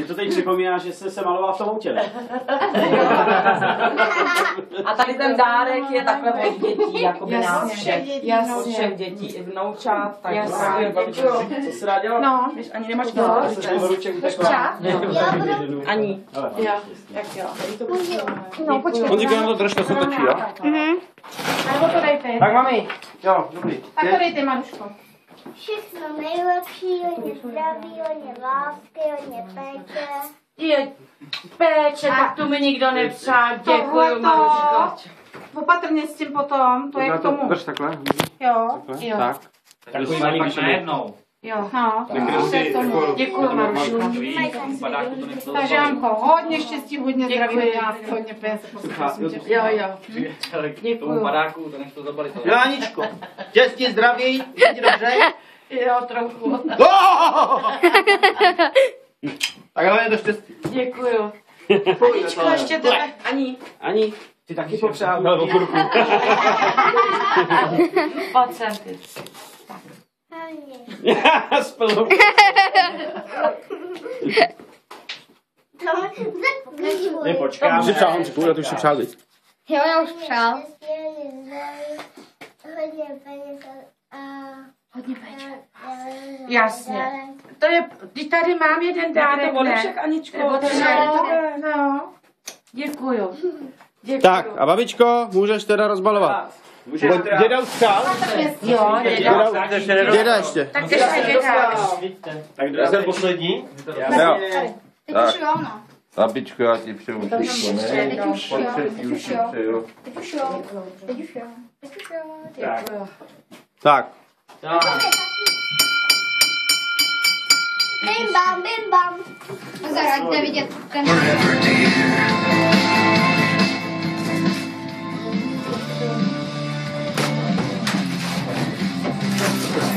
to teď připomíná, že jste se maloval v tom autě, ne? A tady ten dárek je takhle od dětí, jakoby nás všech. Od Jasně. všech dětí i vnoučat, tak Jasně. co se dá dělat? No. Víš, ani nemáš Ani. Jo, jak jo. No, počkej. On říká, že to držte, se točí, jo? Nebo to dej ty. Tak mami, jo, dobrý. Tak to dej ty, Maruško. Všechno nejlepší, hodně zdraví, hodně lásky, hodně péče. Je, péče, tak tu mi nikdo nepřál. Děkuju, Maruško. Opatrně s tím potom, to je k tomu. Drž takhle. Jo, Takhle. jo. Tak. Takový malý když najednou. Jo, no. To je k tomu. Děkuju, Maruško. Takže Janko, hodně štěstí, hodně zdraví, hodně peněz. Jo, jo. Tomu padáku, to než to zabalit. Jáničko, štěstí, zdraví, jdi dobře? Jo, trochu. Tak hlavně to štěstí. Děkuju. Aničko, ještě tebe. Ani, ty taky popřál. Pojď sem ty. Spolu. My počkáme. Už si přál, Honziku, já to už si přál teď. Jo, já už přál. Hodně peněz a... Hodně péče. Jasně. To je, když tady mám jeden dárek, To ne? však, Aničko. No. Děkuju. Děkuju. Tak, a babičko, můžeš teda rozbalovat. Děda už přál? Jo, Děda ještě. tak ještě dědá. Tak já jsem poslední. Jo. Teď už jo, no. Babičko, já ti přeju všechno, ne? Teď už jo, teď už jo. Přeju. Teď už jo. Teď už jo. Teď už jo. Tak. Bim bam, bim bam. Pozor, ať jde vidět ten...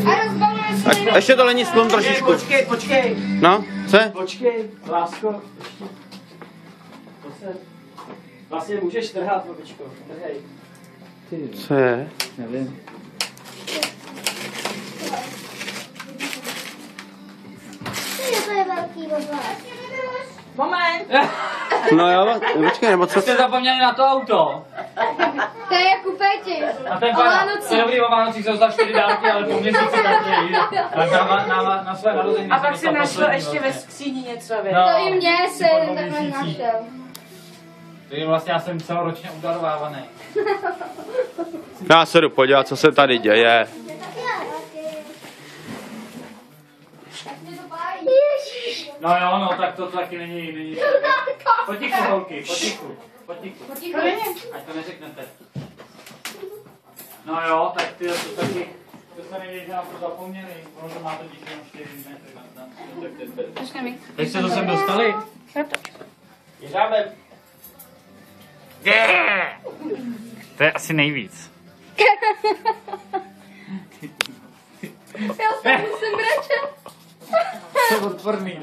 A rozbalujeme si Tak ještě to lení sklon trošičku. Počkej. No, co? Počkej, lásko. Ještě. To se... Vlastně můžeš trhat, babičko. Trhej. Co je? Nevím. To je velký baba. Moment. No jo, počkej, nebo co? Jste zapomněli na to auto. To je jako Péti. A ten Vánoce. To je dobrý, o Vánocích jsou za 4 dárky, ale po měsíci taky. Tak na své narození. A pak se našlo ještě ve skříni něco, vy. No. To i mě se Po 2 takhle měsících. našel. Takže vlastně já jsem celoročně udarovávaný. Já se jdu podívat, co se tady děje. No jo, no tak to taky není. Potichu, holky, potichu. Ať to neřeknete. No jo, tak ty to taky, to se nevědět, že na to zapomněli. Ono to má totiž jenom 4 metry. Jak jste to sem dostali? Ježáme. To je asi nejvíc. Já se musím brečet. To je odporný.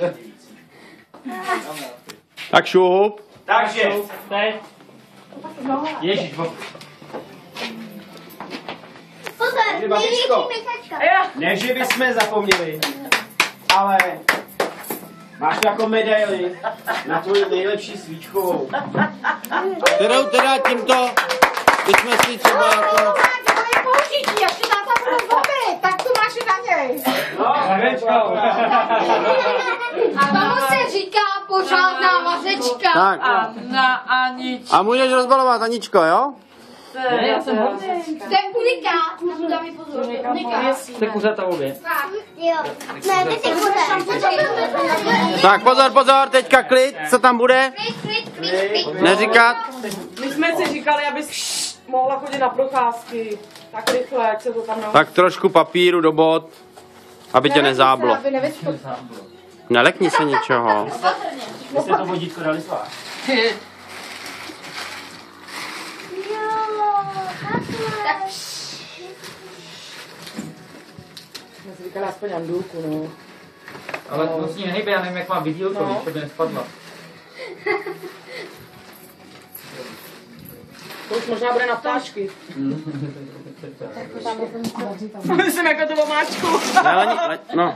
Tak šup. Takže. Teď. Ježíš, Pozor, největší babičko. mikačka. Ne, že bychom zapomněli, ale máš jako medaili na tvoji nejlepší svíčkovou. Kterou teda tímto bychom si třeba jako... To je použití, jak si táta bude zlobit, tak tu máš i na něj. A tomu se říká pořádná vařečka. Tak. Na Aničku. A můžeš rozbalovat, Aničko, jo? Ne, já jsem hodný. To je unikát, na to dám i pozor. Unikát. jste kuřata obě. Jo. Ne, ty jsi kuře. Tak pozor, teďka klid, co tam bude? Klid. Neříkat. My jsme si říkali, abys mohla chodit na procházky. Tak rychle, ať se to tam Tak trošku papíru do bod, aby tě nezáblo. Aby nevyschlo. Nelekni se ničeho. Vy jste to vodítko dali zvlášť. Tak Já si říkala aspoň andulku, no. Ale to s ní nehejbe, já nevím, jak má vidílko, když to by nespadla. To už možná bude na ptáčky. Myslím jako tu omáčku. No.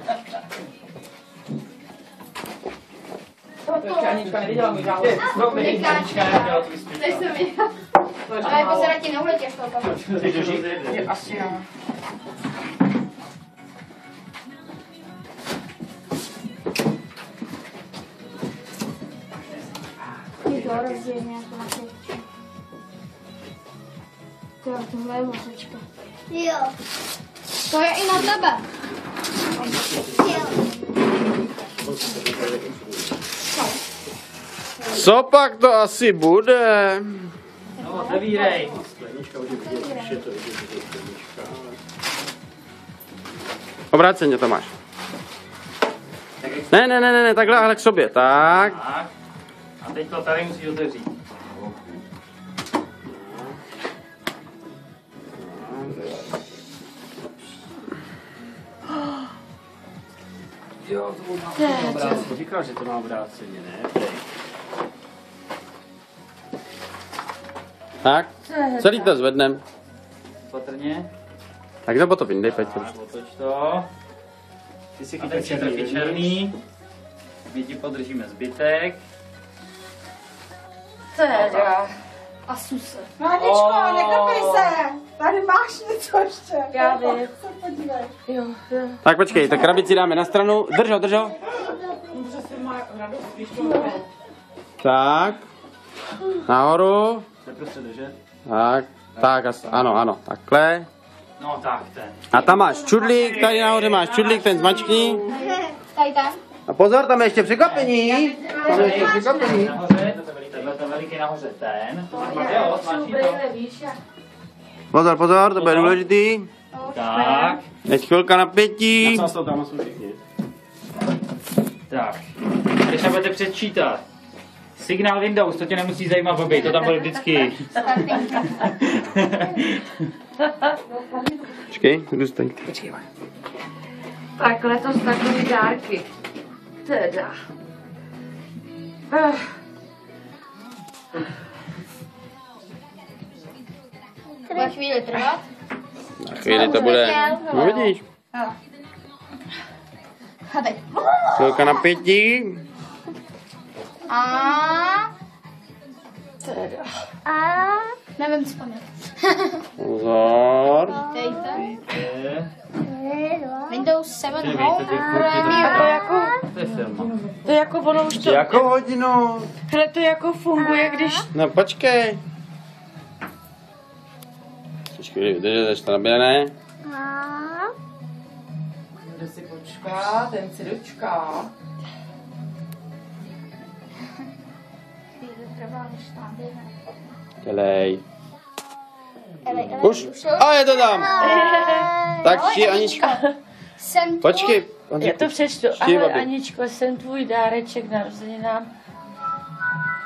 Ještě Anička neviděla můj závod. No, vidíš, Anička nedělala tvůj spíš. Ale pozor, ti neuletěš toho. Asi jo. Ty to rozdělí nějakou masečku. Tohle je masečka. Jo. To je i na tebe. Jo. Co pak to asi bude? No, otevírej. Obráceně to máš. Ne, takhle, ale k sobě, tak. Tak. A teď to tady musíš otevřít. Jo, to má obráceně. Říkal, že to má obráceně, ne? Tak, celý to zvednem. Patrně. Tak nebo to vyndej, Petr. Otoč to. Ty si A teď je taky černý. My ti podržíme zbytek. Teda. A suse. No Aničko, nekopej se. Tady máš něco ještě. Já vím. Co podívej. Jo. Tak počkej, tak krabici dáme na stranu. Drž ho. Může si má radost, když to bude. Tak. Nahoru. Neprostře držet. Tak, ano, takhle. No tak ten. A tam máš čudlík, tady nahoře máš čudlík, ten zmačkni. Tady tam. A pozor, tam je ještě překvapení. Tam je ještě překvapení. Nahoře, tenhle ten veliký nahoře ten. Jo, smačí to. Pozor, to bude důležitý. Tak. Teď chvilka napětí. Na co tam jsou všichni? Tak. Když se budete předčítat. Signál Windows, to tě nemusí zajímat, Bobby, to tam bude vždycky. Počkej, jdu stej. Tak letos takový dárky. Teda. To bude chvíli trvat. Na chvíli to bude. No vidíš. A teď. Chvilka napětí. A nevím, co tam je. Pozor. Dejte. Windows 7 Dívejte, Home. To je jako ono už to... Jakou hodinu? Hele, to jako funguje, když... No počkej. Chceš chvíli vydržet, až to naběhne. Kdo si počká, ten si dočká. Chvíli trvá, než tam běhne. Dělej. Už? A je to tam. Tak či Anička. Jsem tu. Počkej. Já to přečtu. Počkej, Ahoj babi. Aničko, jsem tvůj dáreček narozeninám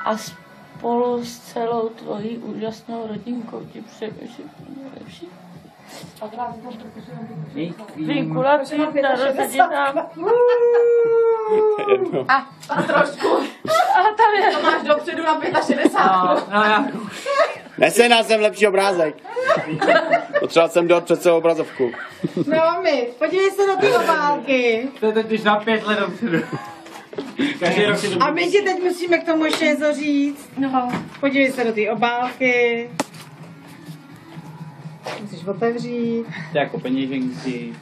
a spolu s celou tvojí úžasnou rodinkou ti přeju všechno nejlepší. Vinkulaci narozeninám. A trošku. A tam je. To máš dopředu na 65. No já. Nesej jsem lepší obrázek. Potřeboval jsem dát před sebou obrazovku. No mami, podívej se na ty obálky. To je totiž na 5 let dopředu. Každý rok si to A my ti teď musíme k tomu ještě něco říct. No. Podívej se do ty obálky. Musíš otevřít. To je jako peněženky.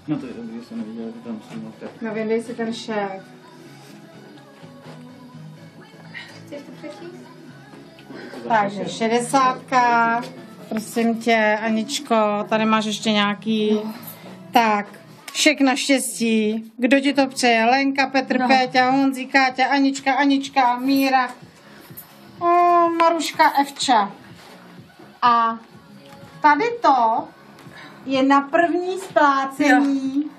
No to je dobrý, že jsem neviděl, že tam jsou tak. No vyndej si ten šéf. Chceš to přečíst? Takže 60. Prosím tě, Aničko, tady máš ještě nějaký. Tak, všechno štěstí. Kdo ti to přeje? Lenka, Petr, Péťa, Honzí, Káťa, Anička, Míra, Maruška, Evča. A tady to je na první splácení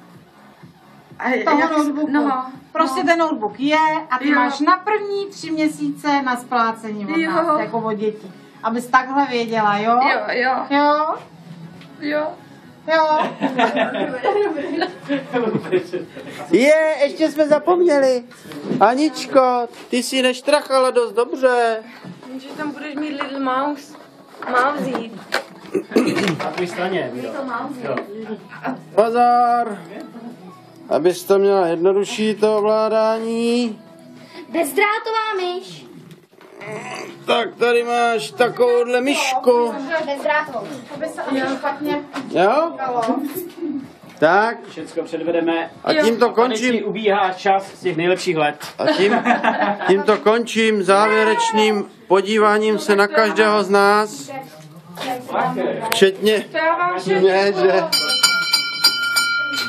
toho notebooku. Prostě ten notebook je a ty máš na první 3 měsíce na splácení od nás, jako od dětí. Abys takhle věděla, jo? Jo? Ještě jsme zapomněli. Aničko, ty si neštrachala dost dobře. Že tam budeš mít Little Mouse. Mám vzít. Na tvý straně. Pozor. Abys to měla jednodušší to ovládání. Bezdrátová myš. Tak tady máš takovouhle myšku. Bezdrátovou. To by se asi špatně Jo? dalo. Tak. Všecko předvedeme. A tímto Tady končím. si ubíhá čas z těch nejlepších let. A tímto končím závěrečným podíváním se na každého z nás. Včetně To já vám všem mě, že...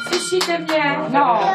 Slyšíte mě? No.